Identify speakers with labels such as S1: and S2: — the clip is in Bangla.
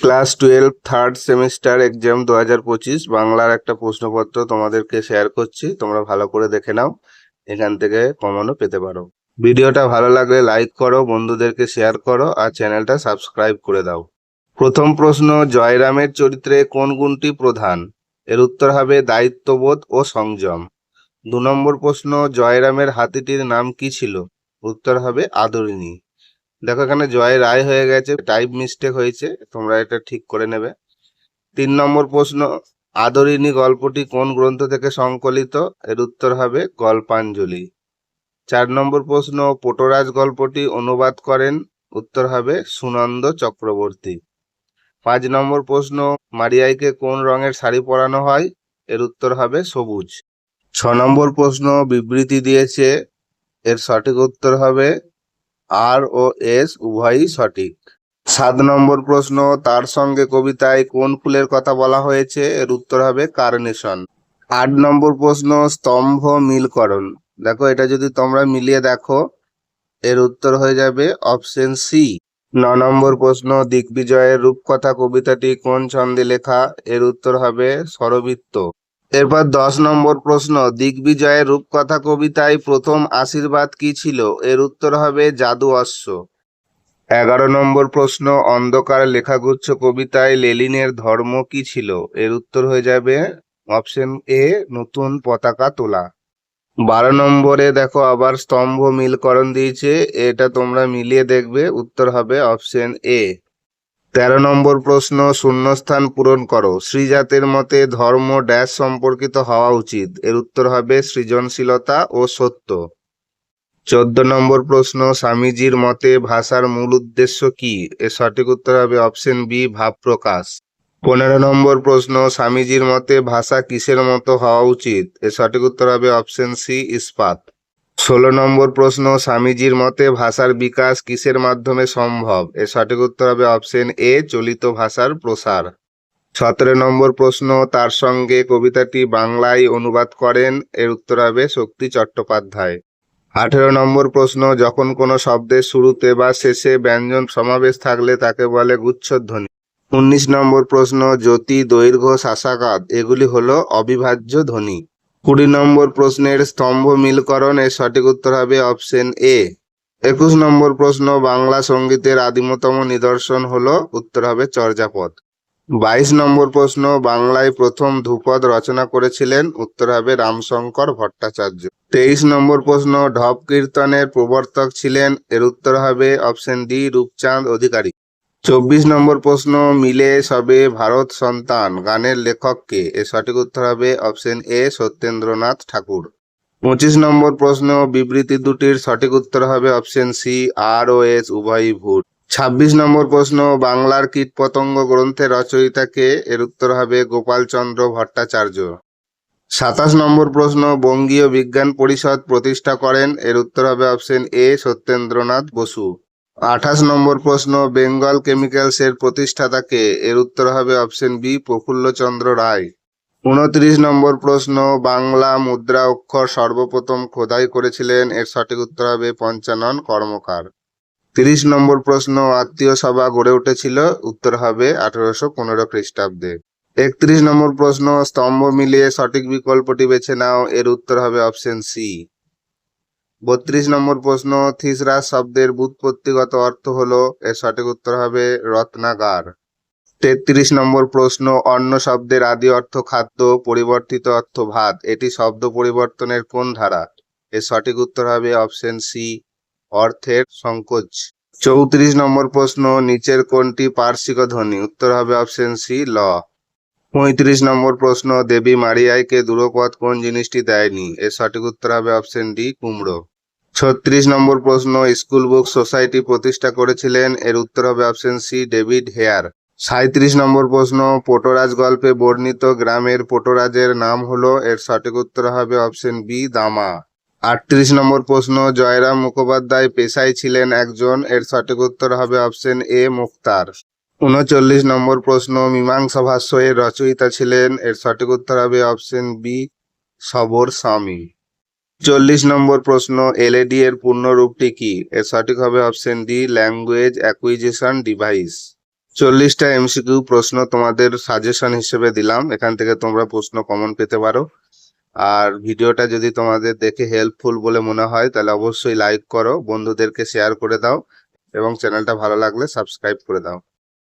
S1: ক্লাস 12 থার্ড সেমিস্টার এক্সাম 2025 বাংলার একটা প্রশ্নপত্র তোমাদেরকে শেয়ার করছি, তোমরা ভালো করে দেখে নাও, এখান থেকে কমনও পেতে পারো। ভিডিওটা ভালো লাগলে লাইক করো, বন্ধুদেরকে শেয়ার করো আর চ্যানেলটা সাবস্ক্রাইব করে দাও। প্রথম প্রশ্ন, জয়রামের চরিত্রে কোন গুণটি প্রধান? এর উত্তর হবে দায়িত্ববোধ ও সংযম। 2 নম্বর প্রশ্ন, জয়রামের হাতিটির নাম কি ছিল? উত্তর হবে আদরিণী। দেখো এখানে জয় রায় হয়ে গেছে, টাইপ মিস্টেক হয়েছে, তোমরা এটা ঠিক করে নেবে। 3 নম্বর প্রশ্ন, আদরিণী গল্পটি কোন গ্রন্থ থেকে সংকলিত? এর উত্তর হবে গল্পাঞ্জলি। 4 নম্বর প্রশ্ন, পোটরাজ গল্পটি অনুবাদ করেন? উত্তর হবে সুনন্দ চক্রবর্তী। 5 নম্বর প্রশ্ন, মারিয়াইকে কোন রঙের শাড়ি পরানো হয়? এর উত্তর হবে সবুজ। 6 নম্বর প্রশ্ন, বিবৃতি দিয়েছে, এর সঠিক উত্তর হবে আর ও এস উভয়ই সঠিক। 7 নম্বর প্রশ্ন, তার সঙ্গে কবিতায় কোন ফুলের কথা বলা হয়েছে? এর উত্তর হবে কার্নেশন। 8 নম্বর প্রশ্ন, স্তম্ভ মিলকরণ। দেখো এটা যদি তোমরা মিলিয়ে দেখো, এর উত্তর হয়ে যাবে অপশন সি। 9 নম্বর প্রশ্ন, দিগ্বিজয়ের রূপকথা কবিতাটি কোন ছন্দে লেখা? এর উত্তর হবে স্বরবৃত্ত। এরপর 10 নম্বর প্রশ্ন, দিগ্বিজয়ের রূপকথা কবিতায় প্রথম আশীর্বাদ কি ছিল? এর উত্তর হবে জাদু অশ্ব। 11 নম্বর প্রশ্ন, অন্ধকার লেখাগুচ্ছ কবিতায় লেনিনের ধর্ম কি ছিল? এর উত্তর হয়ে যাবে অপশন এ নতুন পতাকা তোলা। 12 নম্বরে দেখো আবার স্তম্ভ মিলকরণ দিয়েছে, এটা তোমরা মিলিয়ে দেখবে, উত্তর হবে অপশন এ। 13 নম্বর প্রশ্ন, শূন্যস্থান পূরণ করো। শ্রীজাতের মতে ধর্ম ড্যাশ সম্পর্কিত হওয়া উচিত? এর উত্তর হবে সৃজনশীলতা ও সত্য। 14 নম্বর প্রশ্ন, স্বামীজির মতে ভাষার মূল উদ্দেশ্য কি? এর সঠিক উত্তর হবে অপশন বি ভাব প্রকাশ। 15 নম্বর প্রশ্ন, স্বামীজির মতে ভাষা কিসের মতো হওয়া উচিত? এর সঠিক উত্তর হবে অপশন সি ইস্পাত। 16 নম্বর প্রশ্ন, স্বামীজির মতে ভাষার বিকাশ কিসের মাধ্যমে সম্ভব? এর সঠিক উত্তর হবে অপশন এ চলিত ভাষার প্রসার। 17 নম্বর প্রশ্ন, তার সঙ্গে কবিতাটি বাংলায় অনুবাদ করেন? এর উত্তর হবে শক্তি চট্টোপাধ্যায়। 18 নম্বর প্রশ্ন, যখন কোনো শব্দের শুরুতে বা শেষে ব্যঞ্জন সমাবেশ থাকলে তাকে বলে গুচ্ছধ্বনি। 19 নম্বর প্রশ্ন, জ্যোতি, দৈর্ঘ্য, শাসাকাত এগুলি হলো অবিভাজ্য ধ্বনি। 20 নম্বর প্রশ্নের স্তম্ভ মিলকরণ, এর সঠিক উত্তর হবে অপশন এ। 21 নম্বর প্রশ্ন, বাংলা সঙ্গীতের আদিমতম নিদর্শন হলো? উত্তর হবে চর্যাপদ। 22 নম্বর প্রশ্ন, বাংলায় প্রথম ধ্রুপদ রচনা করেছিলেন? উত্তর হবে রামশঙ্কর ভট্টাচার্য। 23 নম্বর প্রশ্ন, ঢপ কীর্তনের প্রবর্তক ছিলেন? এর উত্তর হবে অপশন ডি রূপচাঁদ অধিকারী। 24 নম্বর প্রশ্ন, মিলে সবে ভারত সন্তান গানের লেখক কে? এর সঠিক উত্তর হবে অপশন এ সত্যেন্দ্রনাথ ঠাকুর। 25 নম্বর প্রশ্ন, বিবৃতি দুটির সঠিক উত্তর হবে অপশন সি আর ও এস উভয়ই ভুল। 26 নম্বর প্রশ্ন, বাংলার কীটপতঙ্গ গ্রন্থের রচয়িতা কে? এর উত্তর হবে গোপালচন্দ্র ভট্টাচার্য। 27 নম্বর প্রশ্ন, বঙ্গীয় বিজ্ঞান পরিষদ প্রতিষ্ঠা করেন? এর উত্তর হবে অপশন এ সত্যেন্দ্রনাথ বসু। 28 নম্বর প্রশ্ন, বেঙ্গল কেমিক্যালস এর প্রতিষ্ঠাতা কে? এর উত্তর হবে অপশন বি প্রফুল্লচন্দ্র রায়। 29 নম্বর প্রশ্ন, বাংলা মুদ্রা অক্ষর সর্বপ্রথম খোদাই করেছিলেন? এর সঠিক উত্তর হবে পঞ্চানন কর্মকার। 30 নম্বর প্রশ্ন, আত্মীয় সভা গড়ে উঠেছিল? উত্তর হবে 1815 খ্রিস্টাব্দে। 31 নম্বর প্রশ্ন, স্তম্ভ মিলিয়ে সঠিক বিকল্পটি বেছে নাও। এর উত্তর হবে অপশন সি। 32 নম্বর প্রশ্ন, থিসরাস শব্দের ব্যুৎপত্তিগত অর্থ হলো? এর সঠিক উত্তর হবে রত্নাগার। 33 নম্বর প্রশ্ন, অন্ন শব্দের আদি অর্থ খাদ্য, পরিবর্তিত অর্থ ভাত, এটি শব্দ পরিবর্তনের কোন ধারা? এর সঠিক উত্তর হবে অপশন সি অর্থের সংকোচ। 34 নম্বর প্রশ্ন, নিচের কোনটি পার্শ্বিক ধ্বনি? উত্তর হবে অপশন সি ল। 35 নম্বর প্রশ্ন, দেবী মারিয়াইকে দূরপথ কোন জিনিসটি দেয়নি? এর সঠিক উত্তর হবে অপশন ডি কুমড়ো। 36 নম্বর প্রশ্ন, স্কুল বুক সোসাইটি প্রতিষ্ঠা করেছিলেন? এর উত্তর হবে অপশন সি ডেভিড হেয়ার। 37 নম্বর প্রশ্ন, পোটরাজ গল্পে বর্ণিত গ্রামের পোটরাজের নাম হলো? এর সঠিক উত্তর হবে অপশন বি দামা। 38 নম্বর প্রশ্ন, জয়রাম মুখোপাধ্যায় পেশায় ছিলেন একজন? এর সঠিক উত্তর হবে অপশন এ মুক্তার। 39 নম্বর প্রশ্ন, মীমাংসা ভাষ্য এর রচয়িতা ছিলেন? এর সঠিক উত্তর হবে অপশন বি সবর স্বামী। 40 নম্বর প্রশ্ন, এলইডি এর পূর্ণ রূপটি কি? এর সঠিক হবে option D language acquisition device. 40টা এমসিকিউ প্রশ্ন তোমাদের সাজেশন হিসেবে দিলাম, এখান থেকে তোমরা প্রশ্ন কমন পেতে পারো। আর ভিডিওটা যদি তোমাদের দেখে হেল্পফুল বলে মনে হয় তাহলে অবশ্যই লাইক করো, বন্ধুদেরকে শেয়ার করে দাও এবং চ্যানেলটা ভালো লাগলে সাবস্ক্রাইব করে দাও।